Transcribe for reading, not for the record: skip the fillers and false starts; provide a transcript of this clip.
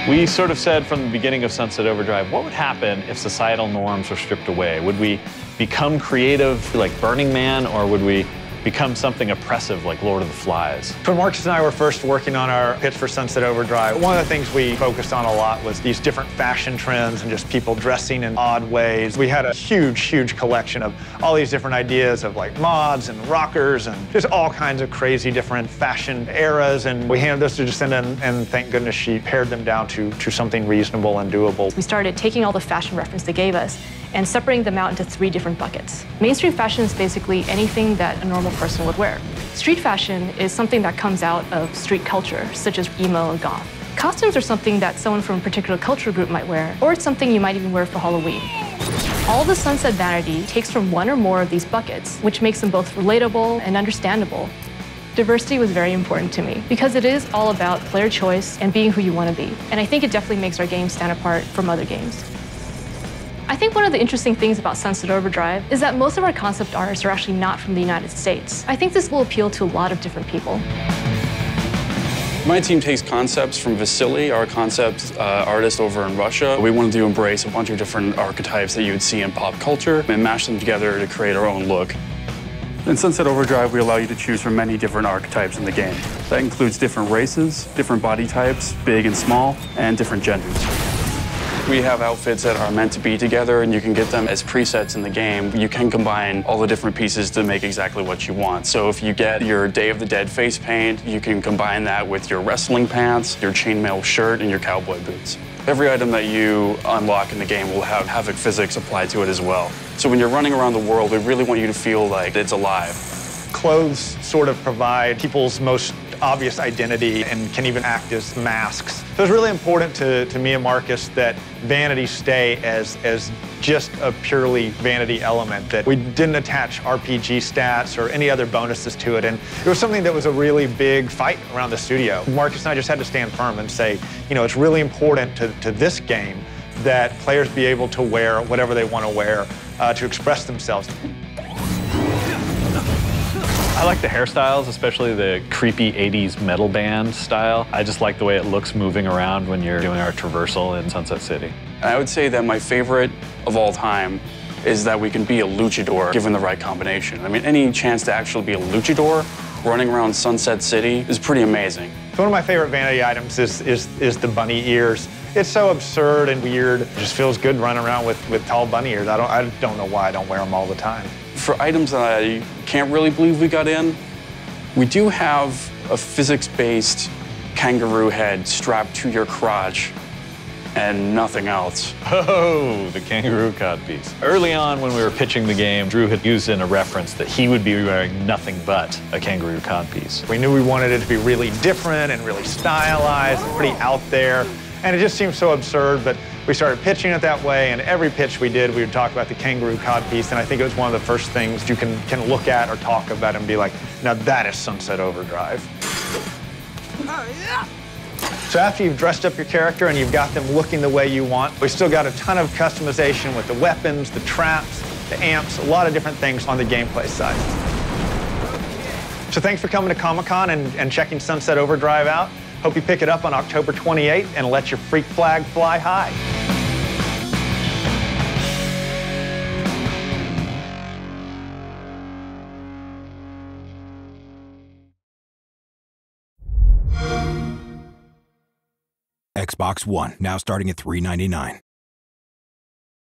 We sort of said from the beginning of Sunset Overdrive, what would happen if societal norms were stripped away? Would we become creative like Burning Man, or would we become something oppressive like Lord of the Flies? When Marcus and I were first working on our pitch for Sunset Overdrive, one of the things we focused on a lot was these different fashion trends and just people dressing in odd ways. We had a huge collection of all these different ideas of like mods and rockers and just all kinds of crazy different fashion eras, and we handed those to Jacinda, and thank goodness she pared them down to something reasonable and doable. We started taking all the fashion reference they gave us and separating them out into 3 different buckets. Mainstream fashion is basically anything that a normal person would wear. Street fashion is something that comes out of street culture, such as emo and goth. Costumes are something that someone from a particular culture group might wear, or it's something you might even wear for Halloween. All the Sunset vanity takes from one or more of these buckets, which makes them both relatable and understandable. Diversity was very important to me because it is all about player choice and being who you want to be. And I think it definitely makes our game stand apart from other games. I think one of the interesting things about Sunset Overdrive is that most of our concept artists are actually not from the United States. I think this will appeal to a lot of different people. My team takes concepts from Vasily, our concept artist over in Russia. We wanted to embrace a bunch of different archetypes that you would see in pop culture and mash them together to create our own look. In Sunset Overdrive, we allow you to choose from many different archetypes in the game. That includes different races, different body types, big and small, and different genders. We have outfits that are meant to be together, and you can get them as presets in the game. You can combine all the different pieces to make exactly what you want. So if you get your Day of the Dead face paint, you can combine that with your wrestling pants, your chainmail shirt, and your cowboy boots. Every item that you unlock in the game will have Havoc physics applied to it as well. So when you're running around the world, we really want you to feel like it's alive. Clothes sort of provide people's most obvious identity and can even act as masks. So it's really important to me and Marcus that vanity stay as just a purely vanity element, that we didn't attach RPG stats or any other bonuses to it. And it was something that was a really big fight around the studio. Marcus and I just had to stand firm and say, you know, it's really important to this game that players be able to wear whatever they want to wear to express themselves. I like the hairstyles, especially the creepy 80s metal band style. I just like the way it looks moving around when you're doing our traversal in Sunset City. I would say that my favorite of all time is that we can be a luchador given the right combination. I mean, any chance to actually be a luchador running around Sunset City is pretty amazing. One of my favorite vanity items is the bunny ears. It's so absurd and weird. It just feels good running around with tall bunny ears. I don't know why I don't wear them all the time. For items that I can't really believe we got in, we do have a physics-based kangaroo head strapped to your crotch and nothing else. Oh, the kangaroo codpiece. Early on when we were pitching the game, Drew had used in a reference that he would be wearing nothing but a kangaroo codpiece. We knew we wanted it to be really different and really stylized and pretty out there. And it just seemed so absurd, but we started pitching it that way, and every pitch we did, we would talk about the kangaroo codpiece, and I think it was one of the first things you can look at or talk about and be like, now that is Sunset Overdrive. So after you've dressed up your character and you've got them looking the way you want, we still got a ton of customization with the weapons, the traps, the amps, a lot of different things on the gameplay side. So thanks for coming to Comic-Con and checking Sunset Overdrive out. Hope you pick it up on October 28th and let your freak flag fly high. Xbox One, now starting at $399.